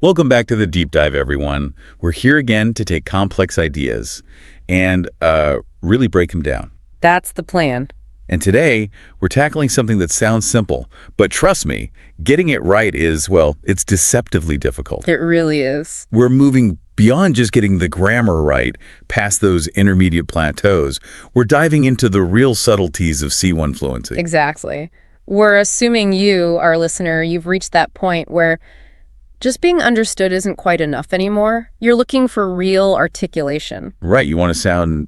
Welcome back to the Deep Dive, everyone. We're here again to take complex ideas and really break them down. That's the plan. And today, we're tackling something that sounds simple, but trust me, getting it right is, well, it's deceptively difficult. It really is. We're moving beyond just getting the grammar right, past those intermediate plateaus. We're diving into the real subtleties of C1 fluency. Exactly. We're assuming you, our listener, you've reached that point where just being understood isn't quite enough anymore. You're looking for real articulation. Right. You want to sound,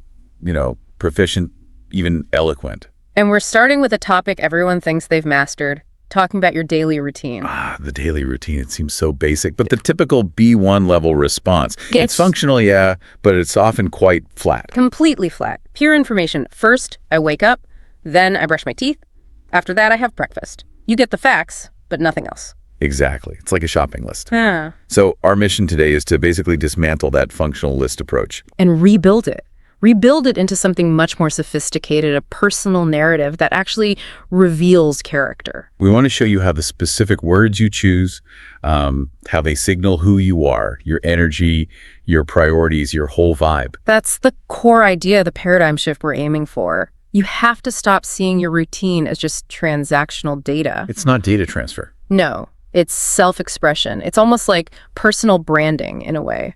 proficient, even eloquent. And we're starting with a topic everyone thinks they've mastered, talking about your daily routine. The daily routine, it seems so basic, but the typical B1 level response. It's functional, yeah, but it's often quite flat. Completely flat. Pure information. First, I wake up, then I brush my teeth. After that, I have breakfast. You get the facts, but nothing else. Exactly. It's like a shopping list. Yeah. So our mission today is to basically dismantle that functional list approach. And rebuild it. Rebuild it into something much more sophisticated, a personal narrative that actually reveals character. We want to show you how the specific words you choose, how they signal who you are, your energy, your priorities, your whole vibe. That's the core idea, the paradigm shift we're aiming for. You have to stop seeing your routine as just transactional data. It's not data transfer. No, it's self-expression. It's almost like personal branding in a way.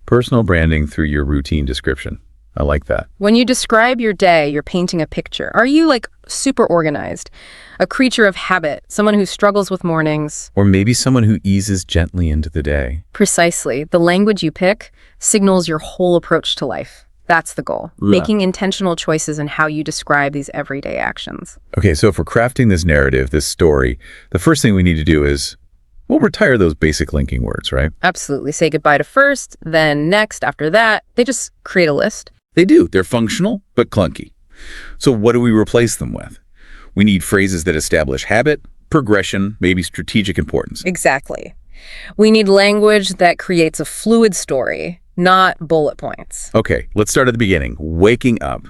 Personal branding through your routine description. I like that. When you describe your day, you're painting a picture. Are you super organized? A creature of habit? Someone who struggles with mornings? Or maybe someone who eases gently into the day. Precisely. The language you pick signals your whole approach to life. That's the goal. Yeah. Making intentional choices in how you describe these everyday actions. Okay, so if we're crafting this narrative, this story, the first thing we need to do is, retire those basic linking words, right? Absolutely. Say goodbye to first, then next, after that. They just create a list. They do. They're functional, but clunky. So what do we replace them with? We need phrases that establish habit, progression, maybe strategic importance. Exactly. We need language that creates a fluid story, not bullet points. Okay, let's start at the beginning. Waking up.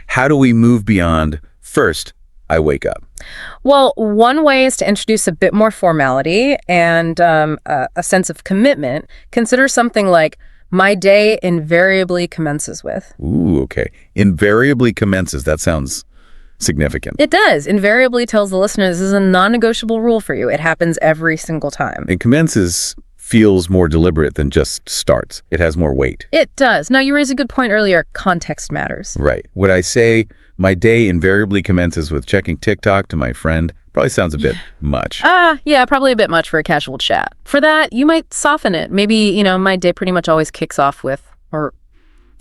How do we move beyond, first, I wake up? Well, one way is to introduce a bit more formality and a sense of commitment. Consider something like, my day invariably commences with. Ooh, okay. Invariably commences. That sounds significant. It does. Invariably tells the listener this is a non-negotiable rule for you. It happens every single time. And commences feels more deliberate than just starts. It has more weight. It does. Now, you raised a good point earlier. Context matters. Right. Would I say my day invariably commences with checking TikTok to my friend? Probably sounds a bit much. Yeah, probably a bit much for a casual chat. For that, you might soften it. Maybe, my day pretty much always kicks off with, or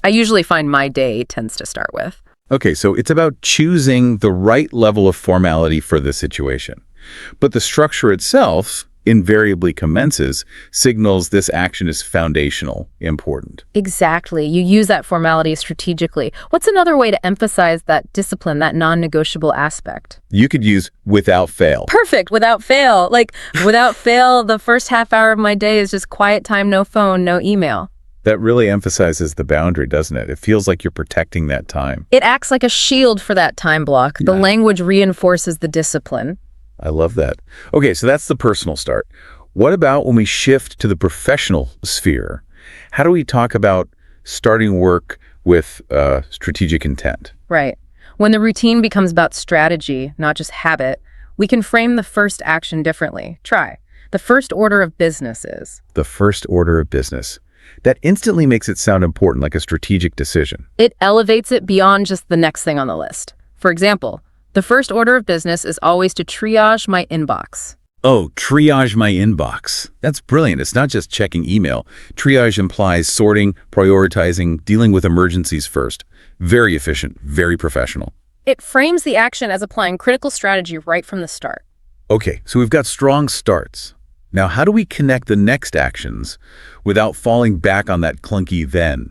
I usually find my day tends to start with. Okay, so it's about choosing the right level of formality for the situation. But the structure itself invariably commences signals this action is foundational, important. Exactly. You use that formality strategically. What's another way to emphasize that discipline, that non-negotiable aspect? You could use without fail. Perfect. Without fail. Without fail, the first half hour of my day is just quiet time, no phone, no email. That really emphasizes the boundary, doesn't it? It feels like you're protecting that time. It acts like a shield for that time block. The language reinforces the discipline. I love that. Okay, so that's the personal start. What about when we shift to the professional sphere? How do we talk about starting work with strategic intent? Right. When the routine becomes about strategy, not just habit, we can frame the first action differently. Try. The first order of business is. The first order of business. That instantly makes it sound important, like a strategic decision. It elevates it beyond just the next thing on the list. For example, the first order of business is always to triage my inbox. Oh, triage my inbox. That's brilliant. It's not just checking email. Triage implies sorting, prioritizing, dealing with emergencies first. Very efficient, very professional. It frames the action as applying critical strategy right from the start. Okay, so we've got strong starts. Now, how do we connect the next actions without falling back on that clunky then?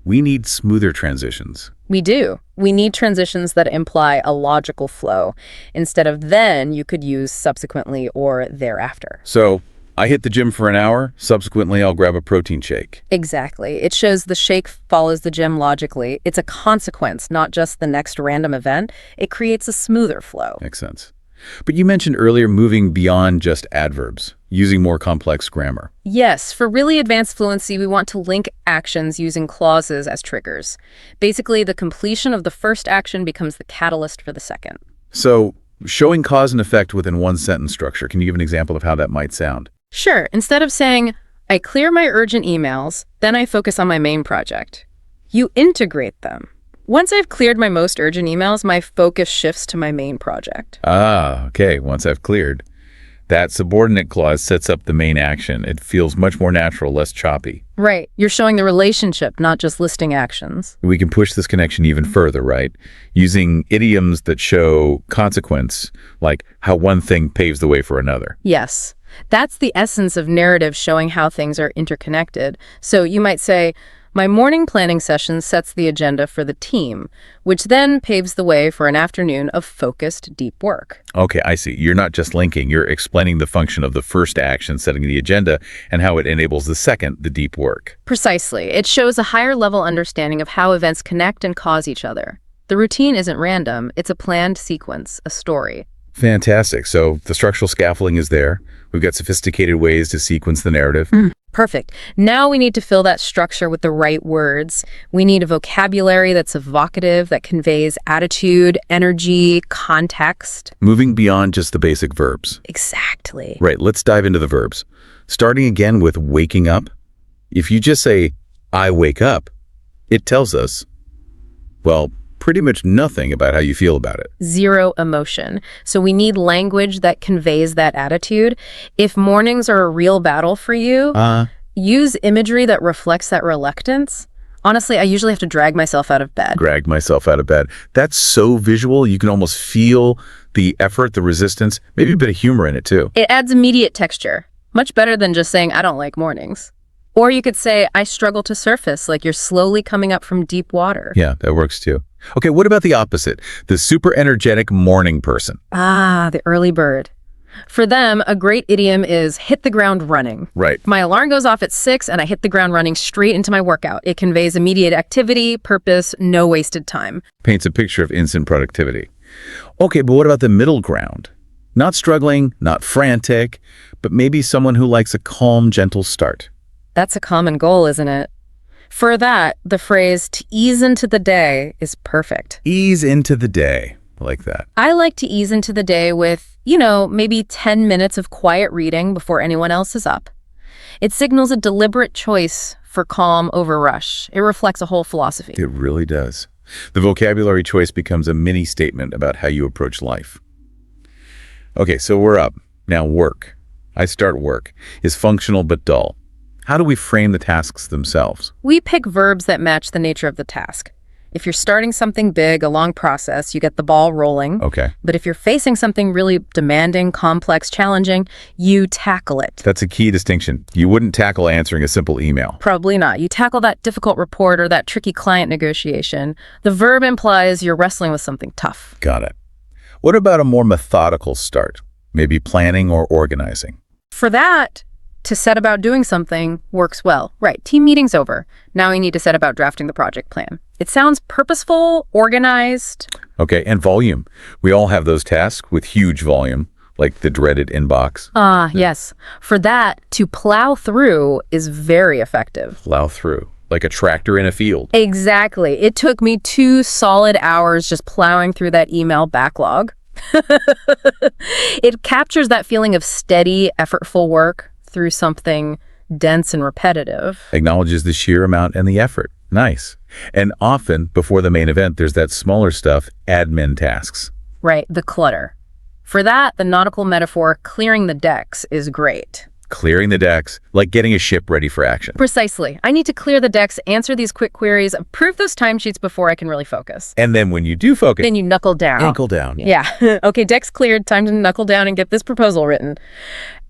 We need smoother transitions. We do. We need transitions that imply a logical flow. Instead of then, you could use subsequently or thereafter. So I hit the gym for an hour. Subsequently, I'll grab a protein shake. Exactly. It shows the shake follows the gym logically. It's a consequence, not just the next random event. It creates a smoother flow. Makes sense. But you mentioned earlier moving beyond just adverbs, using more complex grammar. Yes, for really advanced fluency, we want to link actions using clauses as triggers. Basically, the completion of the first action becomes the catalyst for the second. So, showing cause and effect within one sentence structure, can you give an example of how that might sound? Sure, instead of saying, I clear my urgent emails, then I focus on my main project. You integrate them. Once I've cleared my most urgent emails, my focus shifts to my main project. Ah, okay, once I've cleared. That subordinate clause sets up the main action. It feels much more natural, less choppy. Right. You're showing the relationship, not just listing actions. We can push this connection even further, right? Using idioms that show consequence, like how one thing paves the way for another. Yes. That's the essence of narrative, showing how things are interconnected. So you might say, my morning planning session sets the agenda for the team, which then paves the way for an afternoon of focused, deep work. Okay, I see. You're not just linking, you're explaining the function of the first action, setting the agenda, and how it enables the second, the deep work. Precisely. It shows a higher level understanding of how events connect and cause each other. The routine isn't random, it's a planned sequence, a story. Fantastic. So the structural scaffolding is there. We've got sophisticated ways to sequence the narrative. Perfect. Now we need to fill that structure with the right words. We need a vocabulary that's evocative, that conveys attitude, energy, context. Moving beyond just the basic verbs. Exactly. Right, let's dive into the verbs. Starting again with waking up. If you just say, I wake up, it tells us, well, pretty much nothing about how you feel about it. Zero emotion. So we need language that conveys that attitude. If mornings are a real battle for you, use imagery that reflects that reluctance. Honestly, I usually have to drag myself out of bed. Drag myself out of bed. That's so visual. You can almost feel the effort, the resistance, maybe a bit of humor in it too. It adds immediate texture. Much better than just saying, I don't like mornings. Or you could say, I struggle to surface, like you're slowly coming up from deep water. Yeah, that works too. Okay, what about the opposite? The super energetic morning person. Ah, the early bird. For them, a great idiom is hit the ground running. Right. My alarm goes off at 6 and I hit the ground running straight into my workout. It conveys immediate activity, purpose, no wasted time. Paints a picture of instant productivity. Okay, but what about the middle ground? Not struggling, not frantic, but maybe someone who likes a calm, gentle start. That's a common goal, isn't it? For that, the phrase to ease into the day is perfect. Ease into the day. I like that. I like to ease into the day with, maybe 10 minutes of quiet reading before anyone else is up. It signals a deliberate choice for calm over rush. It reflects a whole philosophy. It really does. The vocabulary choice becomes a mini statement about how you approach life. Okay, so we're up. Now work. I start work. Is functional but dull. How do we frame the tasks themselves? We pick verbs that match the nature of the task. If you're starting something big, a long process, you get the ball rolling. Okay. But if you're facing something really demanding, complex, challenging, you tackle it. That's a key distinction. You wouldn't tackle answering a simple email. Probably not. You tackle that difficult report or that tricky client negotiation. The verb implies you're wrestling with something tough. Got it. What about a more methodical start? Maybe planning or organizing? For that, to set about doing something works well. Right, team meeting's over. Now we need to set about drafting the project plan. It sounds purposeful, organized. Okay, and volume. We all have those tasks with huge volume, like the dreaded inbox. Yes. For that, to plow through is very effective. Plow through, like a tractor in a field. Exactly. It took me 2 solid hours just plowing through that email backlog. It captures that feeling of steady, effortful work through something dense and repetitive. Acknowledges the sheer amount and the effort. Nice. And often, before the main event, there's that smaller stuff, admin tasks. Right, the clutter. For that, the nautical metaphor, clearing the decks, is great. Clearing the decks, like getting a ship ready for action. Precisely. I need to clear the decks, answer these quick queries, approve those timesheets before I can really focus. And then when you do focus, Then you knuckle down. ankle down. Yeah. Okay, decks cleared, time to knuckle down and get this proposal written.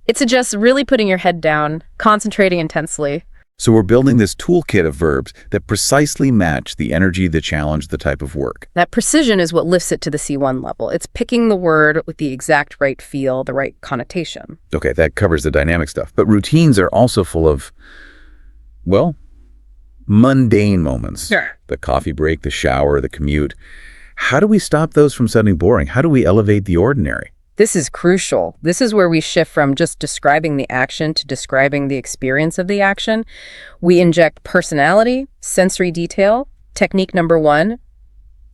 It suggests really putting your head down, concentrating intensely. So we're building this toolkit of verbs that precisely match the energy, the challenge, the type of work. That precision is what lifts it to the C1 level. It's picking the word with the exact right feel, the right connotation. Okay, that covers the dynamic stuff. But routines are also full of, well, mundane moments. Sure. The coffee break, the shower, the commute. How do we stop those from sounding boring? How do we elevate the ordinary? This is crucial. This is where we shift from just describing the action to describing the experience of the action. We inject personality, sensory detail. Technique number 1,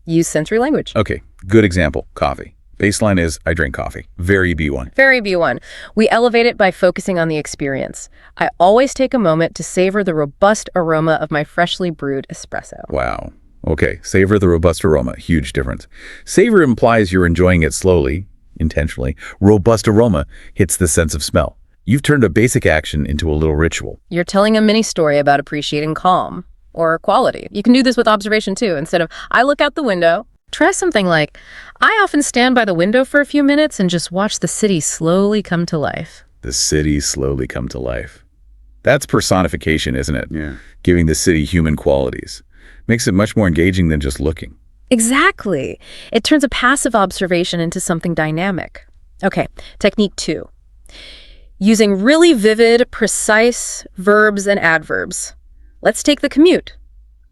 use sensory language. Okay, good example, coffee. Baseline is, I drink coffee. Very B1. Very B1. We elevate it by focusing on the experience. I always take a moment to savor the robust aroma of my freshly brewed espresso. Wow. Okay, savor the robust aroma. Huge difference. Savor implies you're enjoying it slowly, intentionally. Robust aroma hits the sense of smell. You've turned a basic action into a little ritual. You're telling a mini story about appreciating calm or quality. You can do this with observation too. Instead of, I look out the window, try something like, I often stand by the window for a few minutes and just watch the city slowly come to life. The city slowly come to life. That's personification, isn't it? Yeah. Giving the city human qualities. Makes it much more engaging than just looking. Exactly. It turns a passive observation into something dynamic. Okay, technique 2. Using really vivid, precise verbs and adverbs. Let's take the commute.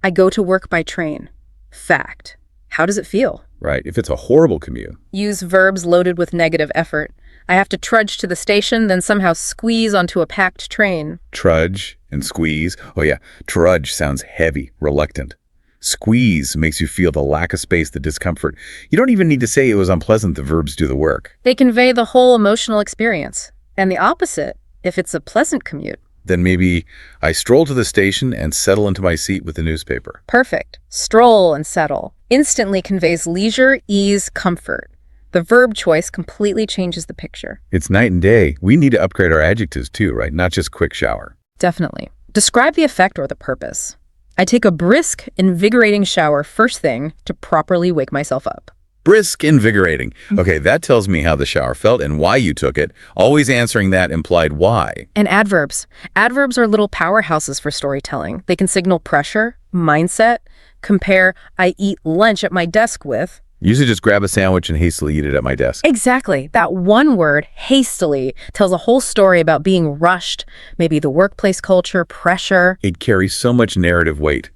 I go to work by train. Fact. How does it feel? Right. If it's a horrible commute. Use verbs loaded with negative effort. I have to trudge to the station, then somehow squeeze onto a packed train. Trudge and squeeze. Oh yeah, trudge sounds heavy, reluctant. Squeeze makes you feel the lack of space, the discomfort. You don't even need to say it was unpleasant. The verbs do the work. They convey the whole emotional experience. And the opposite, if it's a pleasant commute. Then maybe I stroll to the station and settle into my seat with the newspaper. Perfect. Stroll and settle instantly conveys leisure, ease, comfort. The verb choice completely changes the picture. It's night and day. We need to upgrade our adjectives too, right? Not just quick shower. Definitely. Describe the effect or the purpose. I take a brisk, invigorating shower first thing to properly wake myself up. Brisk, invigorating. Okay, that tells me how the shower felt and why you took it. Always answering that implied why. And adverbs. Adverbs are little powerhouses for storytelling. They can signal pressure, mindset. Compare, I eat lunch at my desk with. Usually just grab a sandwich and hastily eat it at my desk. Exactly. That one word, hastily, tells a whole story about being rushed, maybe the workplace culture, pressure. It carries so much narrative weight.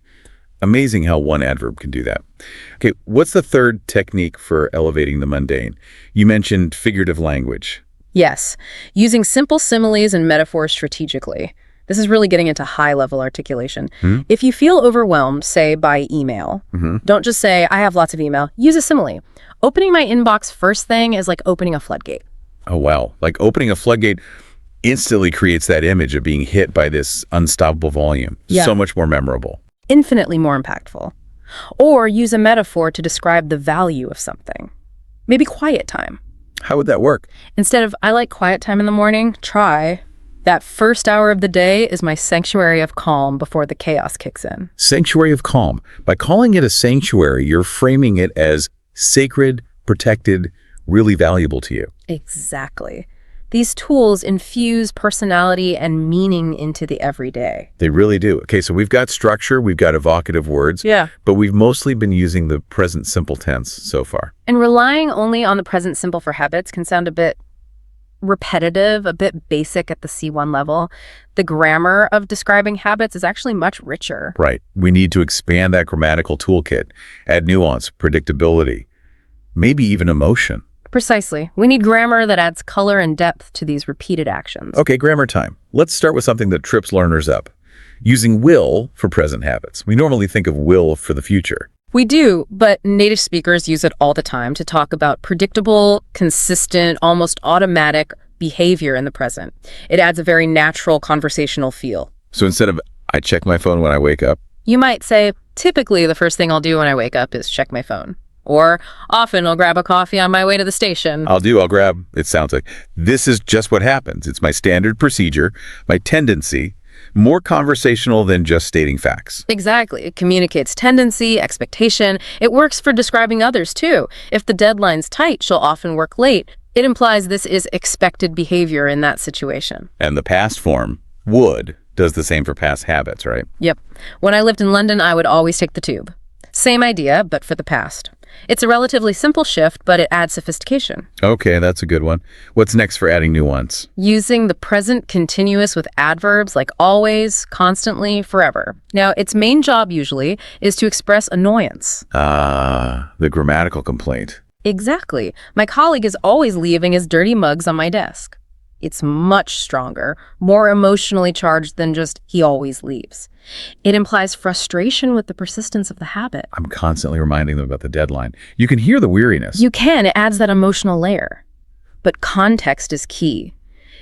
Amazing how one adverb can do that. Okay, what's the third technique for elevating the mundane? You mentioned figurative language. Yes, using simple similes and metaphors strategically. This is really getting into high-level articulation. If you feel overwhelmed, say by email, don't just say, I have lots of email. Use a simile. Opening my inbox first thing is like opening a floodgate. Oh, wow. Like opening a floodgate instantly creates that image of being hit by this unstoppable volume. Yeah. So much more memorable. Infinitely more impactful. Or use a metaphor to describe the value of something. Maybe quiet time. How would that work? Instead of, I like quiet time in the morning, try, that first hour of the day is my sanctuary of calm before the chaos kicks in. Sanctuary of calm. By calling it a sanctuary, you're framing it as sacred, protected, really valuable to you. Exactly. These tools infuse personality and meaning into the everyday. They really do. Okay, so we've got structure, we've got evocative words, Yeah. but we've mostly been using the present simple tense so far. And relying only on the present simple for habits can sound a bit repetitive, a bit basic at the C1 level. The grammar of describing habits is actually much richer. Right. We need to expand that grammatical toolkit, add nuance, predictability, maybe even emotion. Precisely. We need grammar that adds color and depth to these repeated actions. Okay, grammar time. Let's start with something that trips learners up. Using will for present habits. We normally think of will for the future. We do, but native speakers use it all the time to talk about predictable, consistent, almost automatic behavior in the present. It adds a very natural conversational feel. So instead of, I check my phone when I wake up, You might say, typically the first thing I'll do when I wake up is check my phone. Or often I'll grab a coffee on my way to the station. I'll grab, it sounds like, this is just what happens. It's my standard procedure, my tendency, more conversational than just stating facts. Exactly. It communicates tendency, expectation. It works for describing others, too. If the deadline's tight, she'll often work late. It implies this is expected behavior in that situation. And the past form, would, does the same for past habits, right? Yep. When I lived in London, I would always take the tube. Same idea, but for the past. It's a relatively simple shift, but it adds sophistication. Okay, that's a good one. What's next for adding nuance? Using the present continuous with adverbs like always, constantly, forever. Now, its main job usually is to express annoyance. The grammatical complaint. Exactly. My colleague is always leaving his dirty mugs on my desk. It's much stronger, more emotionally charged than just he always leaves. It implies frustration with the persistence of the habit. I'm constantly reminding them about the deadline. You can hear the weariness. You can. It adds that emotional layer. But context is key.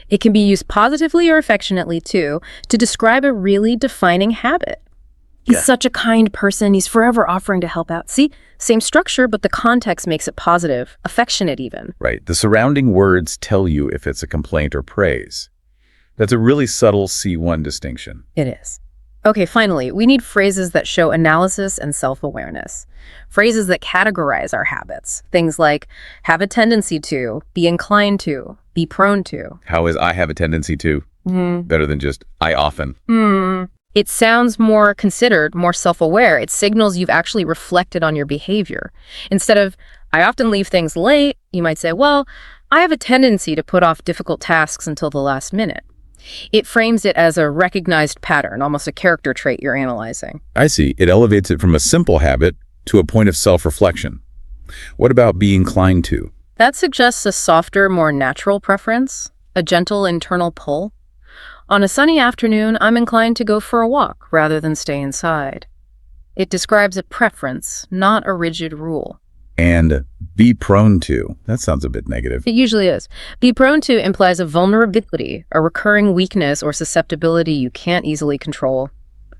It can be used positively or affectionately, too, to describe a really defining habit. He's such a kind person. He's forever offering to help out. See, same structure, but the context makes it positive, affectionate even. Right. The surrounding words tell you if it's a complaint or praise. That's a really subtle C1 distinction. It is. Okay, finally, we need phrases that show analysis and self-awareness. Phrases that categorize our habits. Things like have a tendency to, be inclined to, be prone to. How is I have a tendency to? Better than just I often. It sounds more considered, more self-aware. It signals you've actually reflected on your behavior. Instead of, I often leave things late, you might say, well, I have a tendency to put off difficult tasks until the last minute. It frames it as a recognized pattern, almost a character trait you're analyzing. I see. It elevates it from a simple habit to a point of self-reflection. What about be inclined to? That suggests a softer, more natural preference, a gentle internal pull. On a sunny afternoon, I'm inclined to go for a walk rather than stay inside. It describes a preference, not a rigid rule. And be prone to. That sounds a bit negative. It usually is. Be prone to implies a vulnerability, a recurring weakness or susceptibility you can't easily control.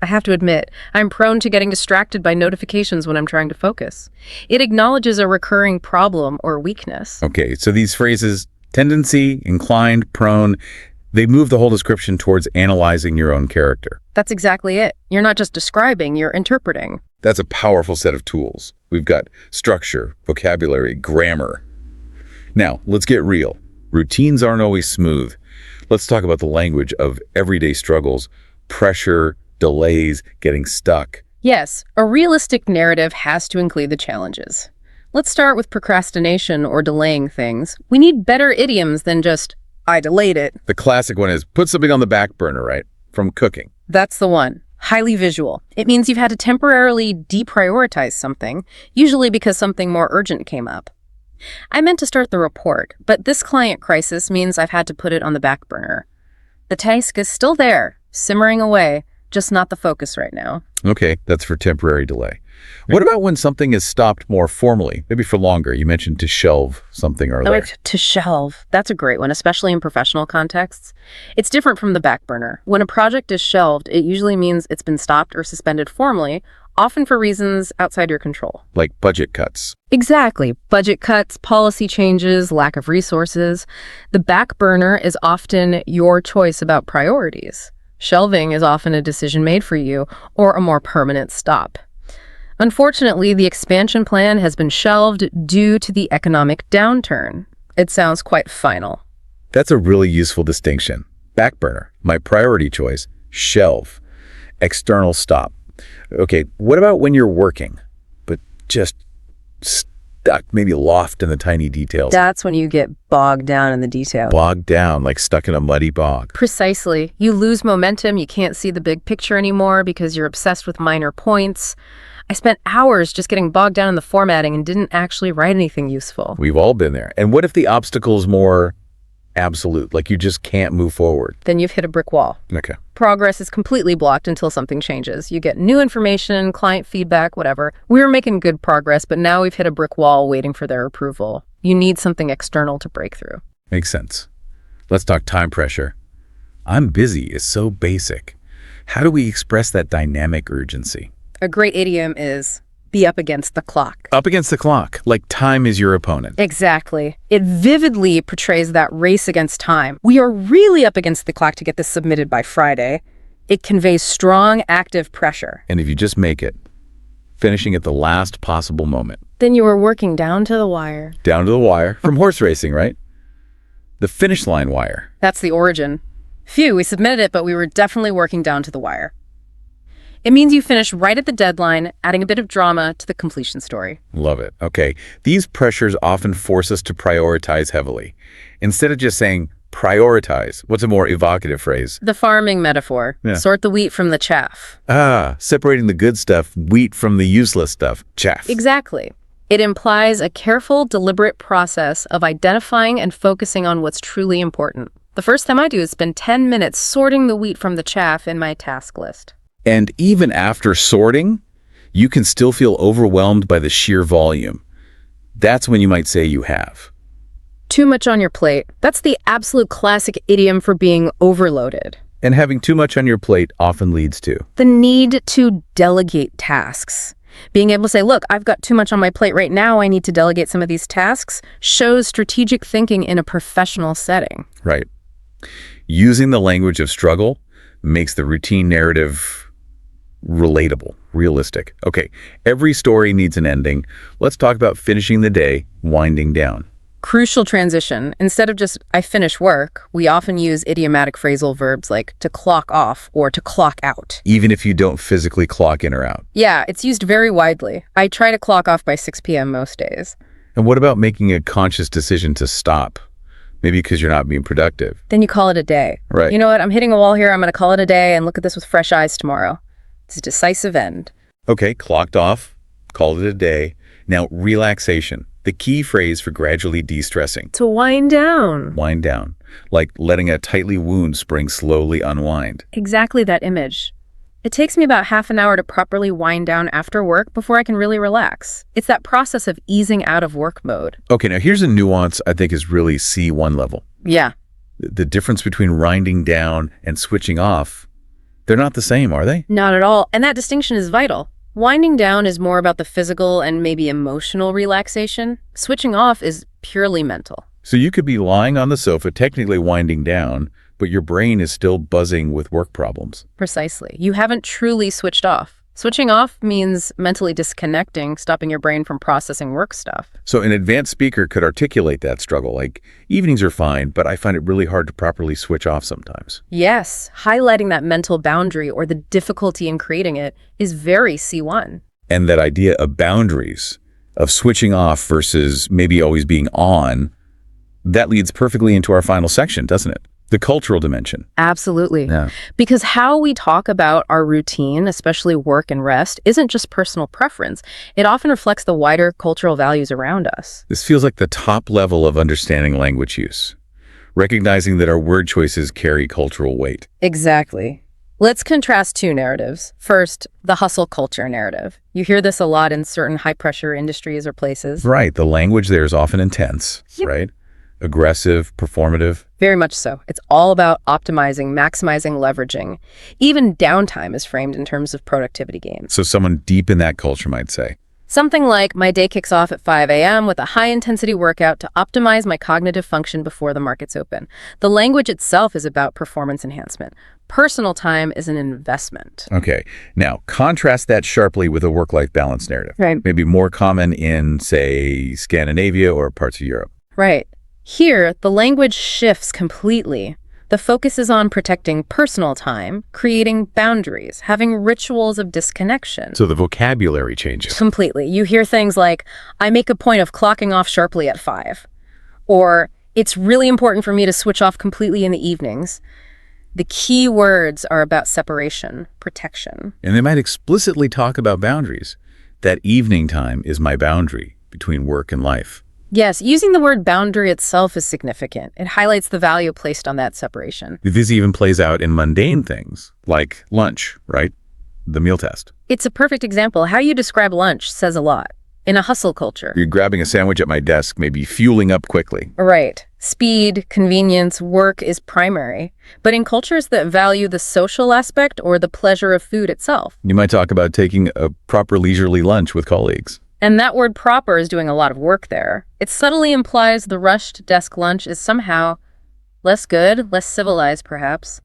I have to admit, I'm prone to getting distracted by notifications when I'm trying to focus. It acknowledges a recurring problem or weakness. Okay, so these phrases, tendency, inclined, prone, they move the whole description towards analyzing your own character. That's exactly it. You're not just describing, you're interpreting. That's a powerful set of tools. We've got structure, vocabulary, grammar. Now, let's get real. Routines aren't always smooth. Let's talk about the language of everyday struggles, pressure, delays, getting stuck. Yes, a realistic narrative has to include the challenges. Let's start with procrastination or delaying things. We need better idioms than just, I delayed it. The classic one is put something on the back burner, right? From cooking. That's the one. Highly visual. It means you've had to temporarily deprioritize something, usually because something more urgent came up. I meant to start the report, but this client crisis means I've had to put it on the back burner. The task is still there, simmering away, just not the focus right now. Okay, that's for temporary delay. What about when something is stopped more formally, maybe for longer? You mentioned to shelve something earlier. To shelve. That's a great one, especially in professional contexts. It's different from the back burner. When a project is shelved, it usually means it's been stopped or suspended formally, often for reasons outside your control. Like budget cuts. Exactly. Budget cuts, policy changes, lack of resources. The back burner is often your choice about priorities. Shelving is often a decision made for you or a more permanent stop. Unfortunately, the expansion plan has been shelved due to the economic downturn. It sounds quite final. That's a really useful distinction. Back burner, my priority choice. Shelve, external stop. Okay, what about when you're working, but just stuck, maybe lost in the tiny details? That's when you get bogged down in the details. Bogged down, like stuck in a muddy bog. Precisely. You lose momentum. You can't see the big picture anymore because you're obsessed with minor points. I spent hours just getting bogged down in the formatting and didn't actually write anything useful. We've all been there. And what if the obstacle is more absolute, like you just can't move forward? Then you've hit a brick wall. Okay. Progress is completely blocked until something changes. You get new information, client feedback, whatever. We were making good progress, but now we've hit a brick wall waiting for their approval. You need something external to break through. Makes sense. Let's talk time pressure. I'm busy is so basic. How do we express that dynamic urgency? A great idiom is be up against the clock. Up against the clock, like time is your opponent. Exactly. It vividly portrays that race against time. We are really up against the clock to get this submitted by Friday. It conveys strong, active pressure. And if you just make it, finishing at the last possible moment. Then you are working down to the wire. Down to the wire, from horse racing, right? The finish line wire. That's the origin. Phew, we submitted it, but we were definitely working down to the wire. It means you finish right at the deadline, adding a bit of drama to the completion story. Love it. Okay. These pressures often force us to prioritize heavily. Instead of just saying prioritize, what's a more evocative phrase? The farming metaphor. Yeah. Sort the wheat from the chaff. Separating the good stuff, wheat from the useless stuff, chaff. Exactly. It implies a careful, deliberate process of identifying and focusing on what's truly important. The first thing I do is spend 10 minutes sorting the wheat from the chaff in my task list. And even after sorting, you can still feel overwhelmed by the sheer volume. That's when you might say you have. Too much on your plate. That's the absolute classic idiom for being overloaded. And having too much on your plate often leads to The need to delegate tasks. Being able to say, look, I've got too much on my plate right now, I need to delegate some of these tasks, shows strategic thinking in a professional setting. right. Using the language of struggle makes the routine narrative relatable, realistic. Okay, every story needs an ending. Let's talk about finishing the day, winding down. Crucial transition. Instead of just, I finish work, we often use idiomatic phrasal verbs like to clock off or to clock out. Even if you don't physically clock in or out. Yeah, it's used very widely. I try to clock off by 6 p.m. most days. And what about making a conscious decision to stop? Maybe because you're not being productive. Then you call it a day. Right. You know what? I'm hitting a wall here. I'm going to call it a day and look at this with fresh eyes tomorrow. It's a decisive end. Okay, clocked off, called it a day. Now, relaxation, the key phrase for gradually de-stressing. To wind down. Wind down, like letting a tightly wound spring slowly unwind. Exactly that image. It takes me about half an hour to properly wind down after work before I can really relax. It's that process of easing out of work mode. Okay, now here's a nuance I think is really C1 level. Yeah. The difference between winding down and switching off, they're not the same, are they? Not at all. And that distinction is vital. Winding down is more about the physical and maybe emotional relaxation. Switching off is purely mental. So you could be lying on the sofa, technically winding down, but your brain is still buzzing with work problems. Precisely. You haven't truly switched off. Switching off means mentally disconnecting, stopping your brain from processing work stuff. So an advanced speaker could articulate that struggle, like, evenings are fine, but I find it really hard to properly switch off sometimes. Yes, highlighting that mental boundary or the difficulty in creating it is very C1. And that idea of boundaries, of switching off versus maybe always being on, that leads perfectly into our final section, doesn't it? The cultural dimension. Absolutely. Yeah. Because how we talk about our routine, especially work and rest, isn't just personal preference. It often reflects the wider cultural values around us. This feels like the top level of understanding language use, recognizing that our word choices carry cultural weight. Exactly. Let's contrast two narratives. First, the hustle culture narrative. You hear this a lot in certain high-pressure industries or places. Right. The language there is often intense, right? Aggressive, performative. Very much so. It's all about optimizing, maximizing, leveraging. Even downtime is framed in terms of productivity gains. So someone deep in that culture might say, Something like, my day kicks off at 5 a.m. with a high-intensity workout to optimize my cognitive function before the markets open. The language itself is about performance enhancement. Personal time is an investment. okay, now contrast that sharply with a work-life balance narrative. Right. Maybe more common in, say, Scandinavia or parts of Europe. Right. Here, the language shifts completely. The focus is on protecting personal time, creating boundaries, having rituals of disconnection. So the vocabulary changes. Completely. You hear things like, I make a point of clocking off sharply at 5. Or, it's really important for me to switch off completely in the evenings. The key words are about separation, protection. And they might explicitly talk about boundaries. That evening time is my boundary between work and life. Yes, using the word boundary itself is significant. It highlights the value placed on that separation. This even plays out in mundane things, like lunch, right? The meal test. It's a perfect example. How you describe lunch says a lot. In a hustle culture. You're grabbing a sandwich at my desk, maybe fueling up quickly. Right. Speed, convenience, work is primary. But in cultures that value the social aspect or the pleasure of food itself. You might talk about taking a proper leisurely lunch with colleagues. And that word proper is doing a lot of work there. It subtly implies the rushed desk lunch is somehow less good, less civilized, perhaps.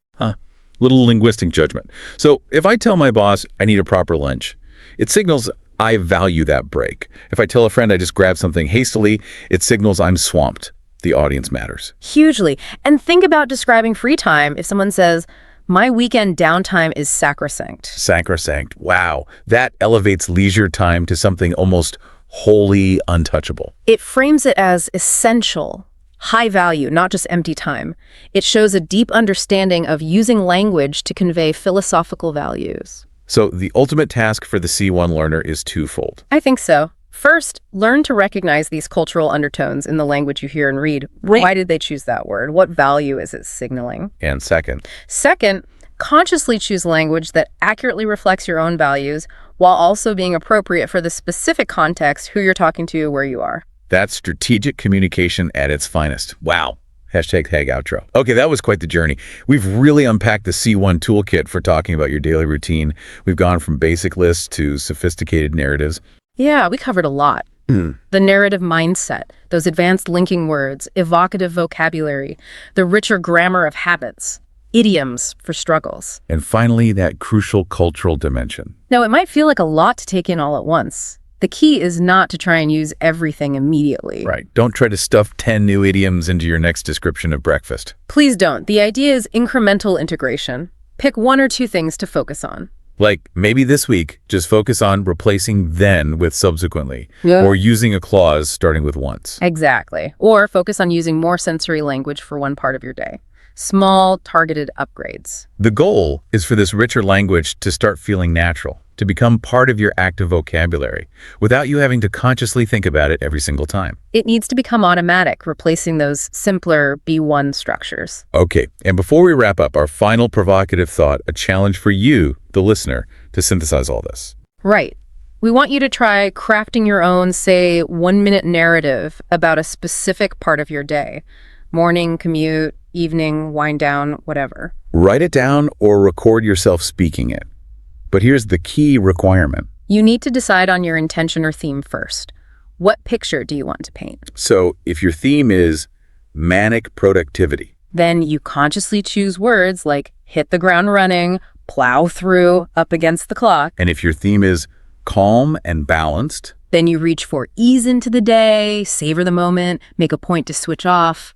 Little linguistic judgment. So if I tell my boss I need a proper lunch, it signals I value that break. If I tell a friend I just grabbed something hastily, it signals I'm swamped. The audience matters. Hugely. And think about describing free time. If someone says, my weekend downtime is sacrosanct. Sacrosanct. Wow. That elevates leisure time to something almost wholly untouchable. It frames it as essential, high value, not just empty time. It shows a deep understanding of using language to convey philosophical values. So the ultimate task for the C1 learner is twofold. I think so. First, learn to recognize these cultural undertones in the language you hear and read. Right. Why did they choose that word? What value is it signaling? And second, Consciously choose language that accurately reflects your own values while also being appropriate for the specific context, who you're talking to, where you are. that's strategic communication at its finest. Wow. Hashtag tag outro. Okay, that was quite the journey. We've really unpacked the C1 toolkit for talking about your daily routine. We've gone from basic lists to sophisticated narratives. Yeah, we covered a lot. The narrative mindset, those advanced linking words, evocative vocabulary, the richer grammar of habits, idioms for struggles. And finally, that crucial cultural dimension. Now, it might feel like a lot to take in all at once. The key is not to try and use everything immediately. Right. Don't try to stuff 10 new idioms into your next description of breakfast. Please don't. The idea is incremental integration. Pick one or two things to focus on. Like, maybe this week, just focus on replacing then with subsequently, Yeah. or using a clause starting with once. Exactly. Or focus on using more sensory language for one part of your day. Small, targeted upgrades. The goal is for this richer language to start feeling natural, to become part of your active vocabulary, without you having to consciously think about it every single time. It needs to become automatic, replacing those simpler B1 structures. Okay, and before we wrap up, our final provocative thought, a challenge for you, the listener, to synthesize all this. Right. We want you to try crafting your own, say, 1-minute narrative about a specific part of your day. Morning, commute, evening, wind down, whatever. Write it down or record yourself speaking it. But here's the key requirement. You need to decide on your intention or theme first. What picture do you want to paint? So if your theme is manic productivity, Then you consciously choose words like hit the ground running, plow through, up against the clock. and if your theme is calm and balanced, Then you reach for ease into the day, savor the moment, make a point to switch off.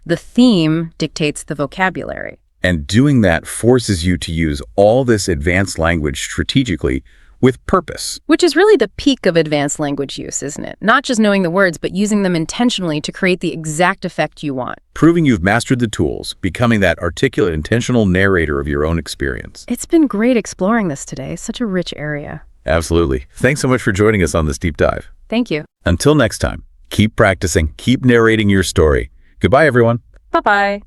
The theme dictates the vocabulary. and doing that forces you to use all this advanced language strategically with purpose. Which is really the peak of advanced language use, isn't it? Not just knowing the words, but using them intentionally to create the exact effect you want. Proving you've mastered the tools, becoming that articulate, intentional narrator of your own experience. It's been great exploring this today. Such a rich area. Absolutely. Thanks so much for joining us on this deep dive. Thank you. Until next time, keep practicing, keep narrating your story. Goodbye, everyone. Bye-bye.